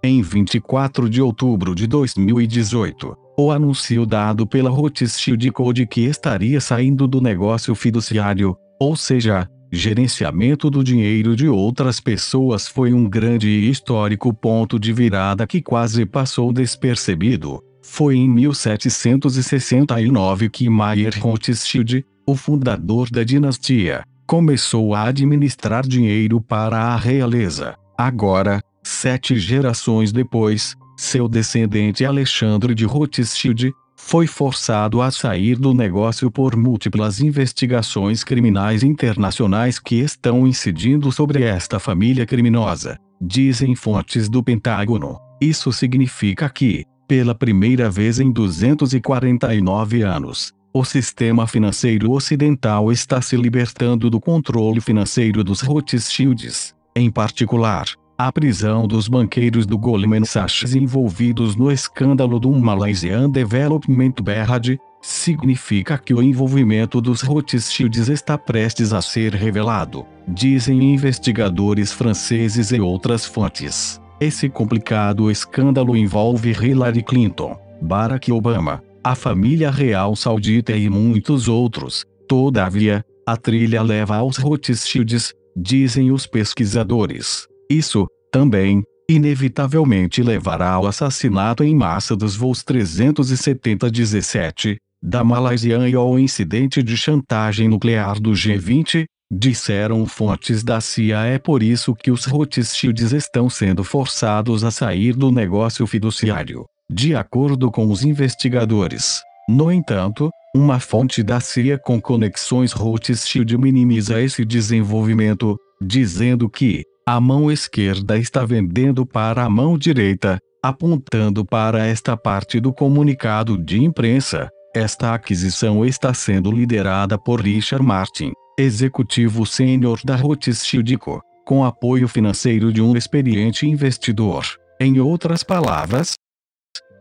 Em 24 de outubro de 2018, o anúncio dado pela Rothschild Co de que estaria saindo do negócio fiduciário, ou seja, gerenciamento do dinheiro de outras pessoas, foi um grande e histórico ponto de virada que quase passou despercebido. Foi em 1769 que Mayer Rothschild, o fundador da dinastia, começou a administrar dinheiro para a realeza. Agora, 7 gerações depois, seu descendente Alexandre de Rothschild foi forçado a sair do negócio por múltiplas investigações criminais internacionais que estão incidindo sobre esta família criminosa, dizem fontes do Pentágono. Isso significa que, pela primeira vez em 249 anos, o sistema financeiro ocidental está se libertando do controle financeiro dos Rothschilds. Em particular, a prisão dos banqueiros do Goldman Sachs envolvidos no escândalo do Malaysian Development Berhad significa que o envolvimento dos Rothschilds está prestes a ser revelado, dizem investigadores franceses e outras fontes. Esse complicado escândalo envolve Hillary Clinton, Barack Obama, a família real saudita e muitos outros. Todavia, a trilha leva aos Rothschilds, dizem os pesquisadores. Isso, também, inevitavelmente levará ao assassinato em massa dos voos 317 da Malaysian e ao incidente de chantagem nuclear do G20, disseram fontes da CIA. É por isso que os Rothschilds estão sendo forçados a sair do negócio fiduciário, de acordo com os investigadores. No entanto, uma fonte da CIA com conexões Rothschild minimiza esse desenvolvimento, dizendo que a mão esquerda está vendendo para a mão direita, apontando para esta parte do comunicado de imprensa. Esta aquisição está sendo liderada por Richard Martin, executivo sênior da Rothschild Co, com apoio financeiro de um experiente investidor. Em outras palavras,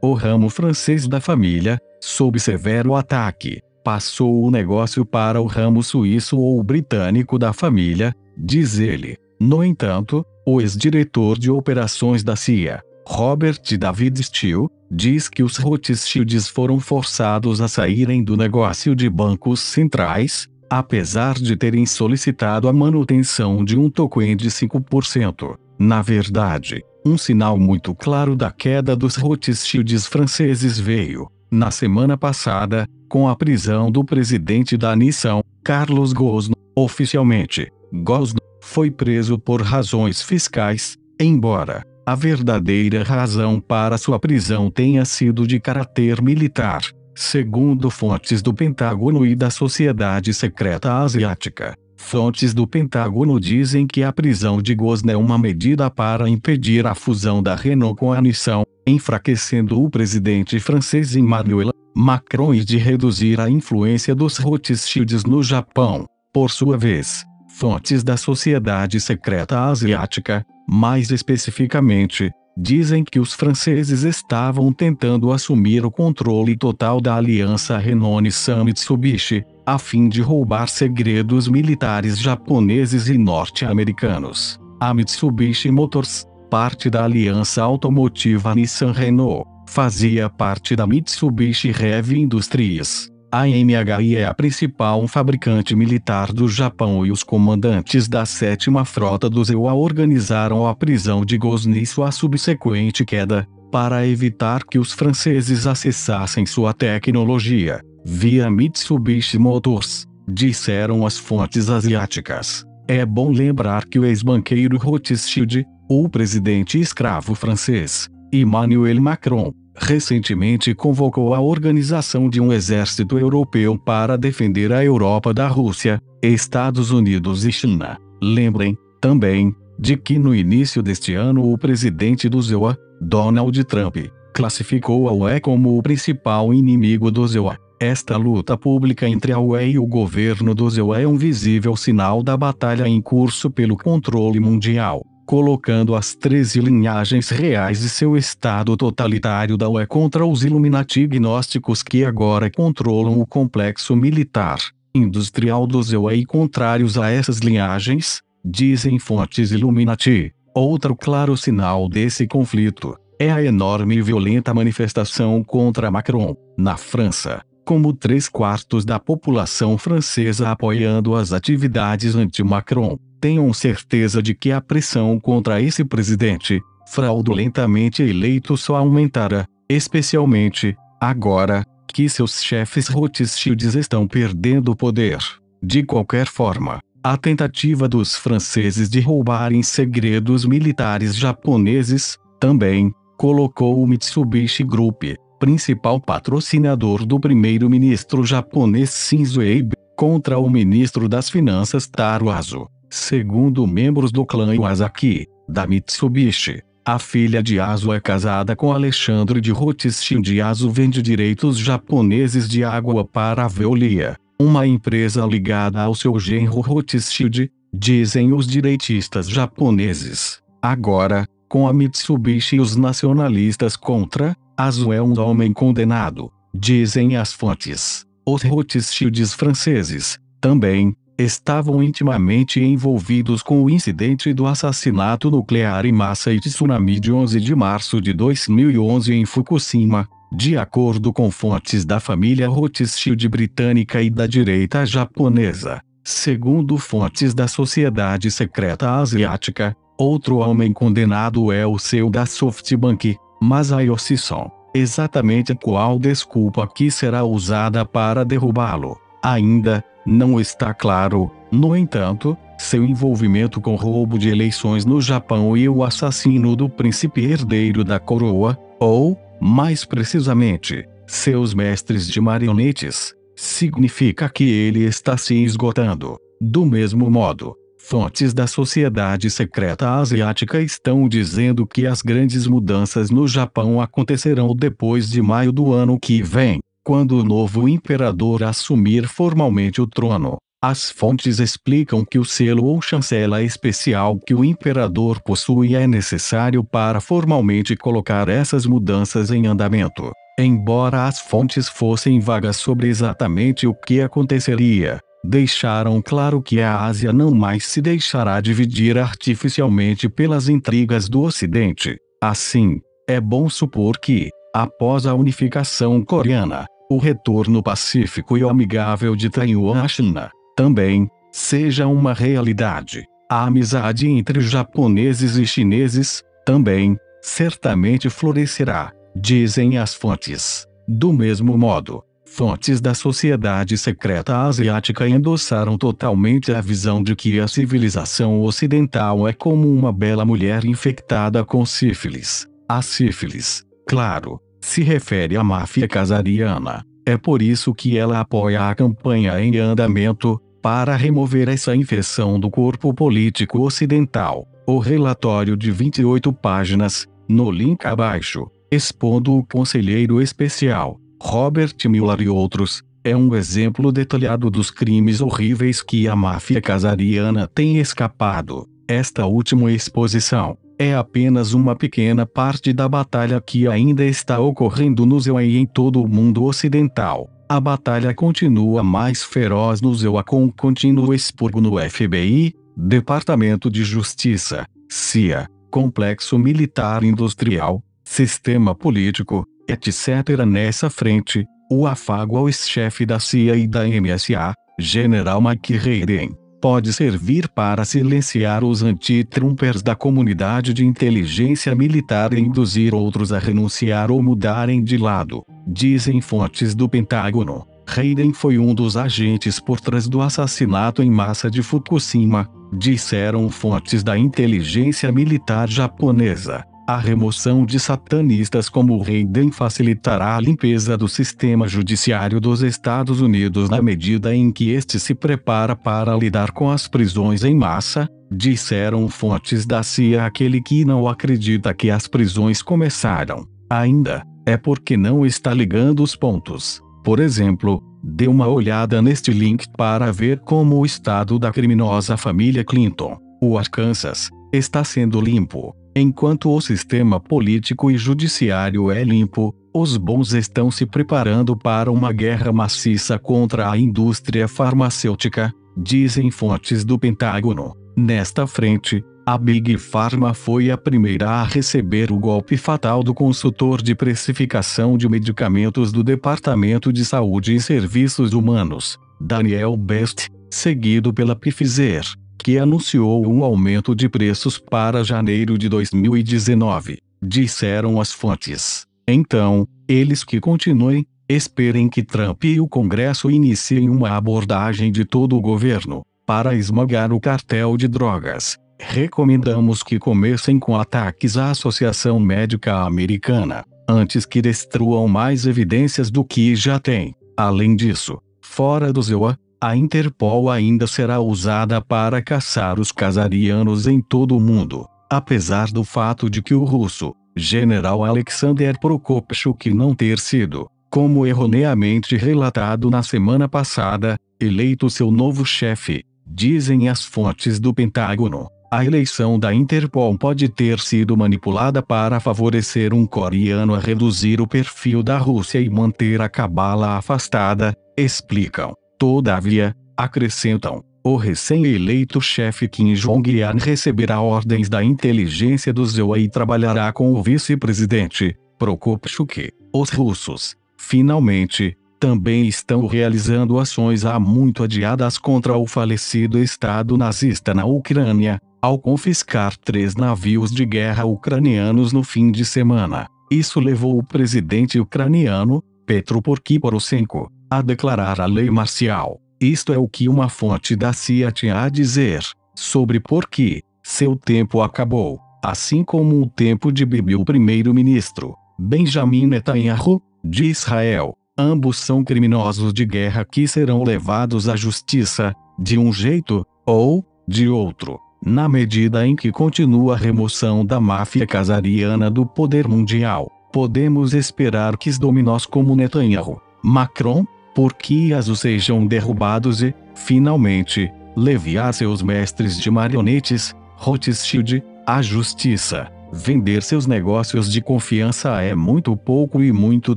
o ramo francês da família, sob severo ataque, passou o negócio para o ramo suíço ou britânico da família, diz ele. No entanto, o ex-diretor de operações da CIA, Robert David Steele, diz que os Rothschilds foram forçados a saírem do negócio de bancos centrais, apesar de terem solicitado a manutenção de um token de 5%. Na verdade, um sinal muito claro da queda dos Rothschilds franceses veio, na semana passada, com a prisão do presidente da Nissan, Carlos Ghosn. Oficialmente, Ghosn foi preso por razões fiscais, embora a verdadeira razão para sua prisão tenha sido de caráter militar, segundo fontes do Pentágono e da Sociedade Secreta Asiática. Fontes do Pentágono dizem que a prisão de Ghosn é uma medida para impedir a fusão da Renault com a Nissan, enfraquecendo o presidente francês Emmanuel Macron e de reduzir a influência dos Rothschilds no Japão. Por sua vez, fontes da Sociedade Secreta Asiática, mais especificamente, dizem que os franceses estavam tentando assumir o controle total da aliança Renault-Nissan-Mitsubishi, a fim de roubar segredos militares japoneses e norte-americanos. A Mitsubishi Motors, parte da aliança automotiva Nissan-Renault, fazia parte da Mitsubishi Heavy Industries. A MHI é a principal fabricante militar do Japão e os comandantes da 7ª Frota do ZEUA organizaram a prisão de Ghosn e sua subsequente queda, para evitar que os franceses acessassem sua tecnologia, via Mitsubishi Motors, disseram as fontes asiáticas. É bom lembrar que o ex-banqueiro Rothschild, o presidente escravo francês, Emmanuel Macron, recentemente convocou a organização de um exército europeu para defender a Europa da Rússia, Estados Unidos e China. Lembrem, também, de que no início deste ano o presidente do ZEUA, Donald Trump, classificou a UE como o principal inimigo do ZEUA. Esta luta pública entre a UE e o governo do ZEUA é um visível sinal da batalha em curso pelo controle mundial, colocando as 13 linhagens reais e seu estado totalitário da UE contra os Illuminati gnósticos que agora controlam o complexo militar, industrial do ZEUA e contrários a essas linhagens, dizem fontes Illuminati. Outro claro sinal desse conflito é a enorme e violenta manifestação contra Macron, na França, como 3/4 da população francesa apoiando as atividades anti-Macron. Tenham certeza de que a pressão contra esse presidente, fraudulentamente eleito, só aumentará, especialmente agora que seus chefes Rothschilds estão perdendo o poder. De qualquer forma, a tentativa dos franceses de roubarem segredos militares japoneses também colocou o Mitsubishi Group, principal patrocinador do primeiro-ministro japonês Shinzo Abe, contra o ministro das Finanças Taro Aso. Segundo membros do clã Iwasaki, da Mitsubishi, a filha de Aso é casada com Alexandre de Rothschild e Aso vende direitos japoneses de água para a Veolia, uma empresa ligada ao seu genro Rothschild, dizem os direitistas japoneses. Agora, com a Mitsubishi e os nacionalistas contra, Aso é um homem condenado, dizem as fontes. Os Rothschilds franceses, também, estavam intimamente envolvidos com o incidente do assassinato nuclear em massa e tsunami de 11 de março de 2011 em Fukushima, de acordo com fontes da família Rothschild britânica e da direita japonesa. Segundo fontes da Sociedade Secreta Asiática, outro homem condenado é o CEO da SoftBank, Masayoshi Son. Exatamente qual desculpa que será usada para derrubá-lo ainda não está claro. No entanto, seu envolvimento com roubo de eleições no Japão e o assassino do príncipe herdeiro da coroa, ou, mais precisamente, seus mestres de marionetes, significa que ele está se esgotando. Do mesmo modo, fontes da Sociedade Secreta Asiática estão dizendo que as grandes mudanças no Japão acontecerão depois de maio do ano que vem, quando o novo imperador assumir formalmente o trono. As fontes explicam que o selo ou chancela especial que o imperador possui é necessário para formalmente colocar essas mudanças em andamento. Embora as fontes fossem vagas sobre exatamente o que aconteceria, deixaram claro que a Ásia não mais se deixará dividir artificialmente pelas intrigas do Ocidente. Assim, é bom supor que, após a unificação coreana, o retorno pacífico e amigável de Taiwan à China também seja uma realidade. A amizade entre japoneses e chineses também certamente florescerá, dizem as fontes. Do mesmo modo, fontes da Sociedade Secreta Asiática endossaram totalmente a visão de que a civilização ocidental é como uma bela mulher infectada com sífilis. A sífilis, claro, se refere à máfia casariana. É por isso que ela apoia a campanha em andamento para remover essa infecção do corpo político ocidental. O relatório de 28 páginas, no link abaixo, expondo o conselheiro especial, Robert Mueller e outros, é um exemplo detalhado dos crimes horríveis que a máfia casariana tem escapado. Esta última exposição é apenas uma pequena parte da batalha que ainda está ocorrendo no ZEUA e em todo o mundo ocidental. A batalha continua mais feroz no ZEUA com o contínuo expurgo no FBI, Departamento de Justiça, CIA, Complexo Militar Industrial, Sistema Político, etc. Nessa frente, o afago ao ex-chefe da CIA e da NSA, General Mike Hayden, pode servir para silenciar os anti-Trumpers da comunidade de inteligência militar e induzir outros a renunciar ou mudarem de lado, dizem fontes do Pentágono. Hayden foi um dos agentes por trás do assassinato em massa de Fukushima, disseram fontes da inteligência militar japonesa. A remoção de satanistas como Hayden facilitará a limpeza do sistema judiciário dos Estados Unidos na medida em que este se prepara para lidar com as prisões em massa, disseram fontes da CIA. Aquele que não acredita que as prisões começaram ainda, é porque não está ligando os pontos. Por exemplo, dê uma olhada neste link para ver como o estado da criminosa família Clinton, o Arkansas, está sendo limpo. Enquanto o sistema político e judiciário é limpo, os bons estão se preparando para uma guerra maciça contra a indústria farmacêutica, dizem fontes do Pentágono. Nesta frente, A Big Pharma foi a primeira a receber o golpe fatal do consultor de precificação de medicamentos do Departamento de Saúde e Serviços Humanos, Daniel Best, seguido pela Pfizer, que anunciou um aumento de preços para janeiro de 2019, disseram as fontes. Então, eles que continuem, esperem que Trump e o Congresso iniciem uma abordagem de todo o governo, para esmagar o cartel de drogas. Recomendamos que comecem com ataques à Associação Médica Americana, antes que destruam mais evidências do que já tem. Além disso, fora do ZEUA, a Interpol ainda será usada para caçar os casarianos em todo o mundo, apesar do fato de que o russo, General Alexander Prokopchuk não ter sido, como erroneamente relatado na semana passada, eleito seu novo chefe, dizem as fontes do Pentágono. A eleição da Interpol pode ter sido manipulada para favorecer um coreano a reduzir o perfil da Rússia e manter a cabala afastada, explicam. Todavia, acrescentam, o recém-eleito chefe Kim Jong-un receberá ordens da inteligência do ZEUA e trabalhará com o vice-presidente, Prokopchuk. Os russos, finalmente, também estão realizando ações há muito adiadas contra o falecido Estado nazista na Ucrânia, ao confiscar 3 navios de guerra ucranianos no fim de semana. Isso levou o presidente ucraniano, Petro Poroshenko, a declarar a lei marcial. Isto é o que uma fonte da CIA tinha a dizer sobre por que seu tempo acabou, assim como o tempo de Bibi, o primeiro-ministro, Benjamin Netanyahu, de Israel. Ambos são criminosos de guerra que serão levados à justiça, de um jeito ou de outro, na medida em que continua a remoção da máfia casariana do poder mundial. Podemos esperar que os dominós como Netanyahu, Macron, Porquiazo sejam derrubados e, finalmente, levar seus mestres de marionetes, Rothschild, à justiça. Vender seus negócios de confiança é muito pouco e muito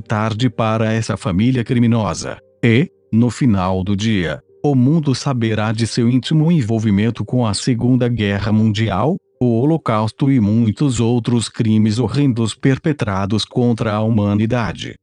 tarde para essa família criminosa. E, no final do dia, o mundo saberá de seu íntimo envolvimento com a Segunda Guerra Mundial, o Holocausto e muitos outros crimes horrendos perpetrados contra a humanidade.